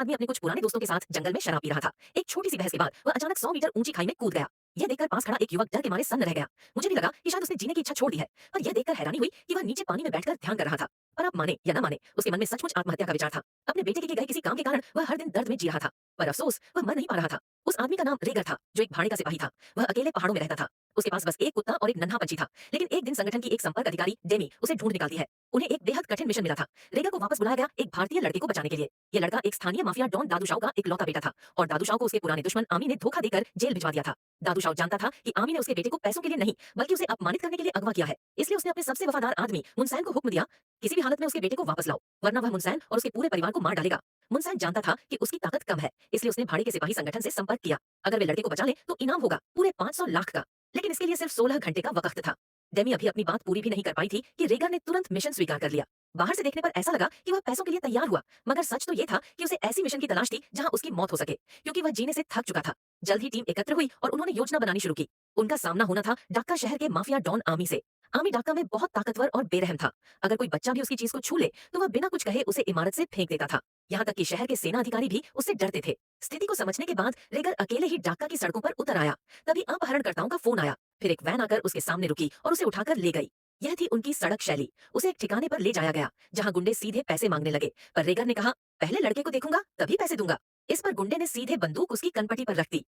आदमी अपने कुछ पुराने दोस्तों के साथ जंगल में शराब पी रहा था। एक छोटी सी बहस के बाद वह अचानक 100 मीटर ऊंची खाई में कूद गया। यह देखकर पास खड़ा एक युवक डर के मारे सन्न रह गया। मुझे भी लगा कि शायद उसने जीने की इच्छा छोड़ दी है, पर यह देखकर हैरानी हुई कि वह नीचे पानी में बैठकर ध्यान कर रहा था। पर आप माने या न माने, उसके मन में सचमुच आत्महत्या का विचार था। अपने बेटे के किए गए किसी काम के कारण वह हर दिन दर्द में जी रहा था, पर अफसोस वह मर नहीं पा रहा था। उस आदमी का नाम रेगर था, जो एक भाड़े का सिपाही था। वह अकेले पहाड़ों में रहता था। उसके पास बस एक कुत्ता और एक नन्हा पंछी था। लेकिन एक दिन संगठन की एक संपर्क अधिकारी डेमी उसे ढूंढ निकालती है। उन्हें एक बेहद कठिन मिशन मिला था। रेगर को वापस बुलाया गया एक भारतीय लड़के को बचाने के लिए। ये लड़का एक स्थानीय माफिया डॉन दादू शाह का इकलौता बेटा था, और दादू शाह को उसके पुराने दुश्मन आमी ने धोखा देकर जेल भिजवा दिया था। दादू शाह जानता था कि आमी ने उसके बेटे को पैसों के लिए नहीं, बल्कि उसे अपमानित करने के लिए अगवा किया है। इसलिए उसने अपने सबसे वफादार आदमी मुनसैन को हुक्म दिया, किसी भी हालत में उसके बेटे को वापस लाओ, वरना वह मुनसैन और उसके पूरे परिवार को मार डालेगा। मुनसैन जानता था कि उसकी ताकत कम है, इसलिए उसने भाड़े के सिपाही संगठन से संपर्क किया। अगर वे लड़के को बचा ले तो इनाम होगा पूरे 500 लाख का। लेकिन इसके लिए सिर्फ 16 घंटे का वक्त था। डेमी अभी अपनी बात पूरी भी नहीं कर पाई थी कि रेगर ने तुरंत मिशन स्वीकार कर लिया। बाहर से देखने पर ऐसा लगा कि वह पैसों के लिए तैयार हुआ, मगर सच तो ये था कि उसे ऐसी मिशन की तलाश थी जहां उसकी मौत हो सके, क्योंकि वह जीने से थक चुका था। जल्द ही टीम एकत्र हुई और उन्होंने योजना बनानी शुरू की। उनका सामना होना था डाक्का शहर के माफिया डॉन आमी से। आमी डाक्का में बहुत ताकतवर और बेरहम था। अगर कोई बच्चा भी उसकी चीज को छू ले तो वह बिना कुछ कहे उसे इमारत से फेंक देता था। यहाँ तक कि शहर के सेना अधिकारी भी उससे डरते थे। स्थिति को समझने के बाद रेगर अकेले ही डाक्का की सड़कों पर उतर आया। तभी अपहरणकर्ताओं का फोन आया। फिर एक वैन आकर उसके सामने रुकी और उसे उठाकर ले गई। यह थी उनकी सड़क शैली। उसे एक ठिकाने पर ले जाया गया जहां गुंडे सीधे पैसे मांगने लगे, पर रेगर ने कहा, पहले लड़के को देखूंगा तभी पैसे दूंगा। इस पर गुंडे ने सीधे बंदूक उसकी कनपटी पर रख दी।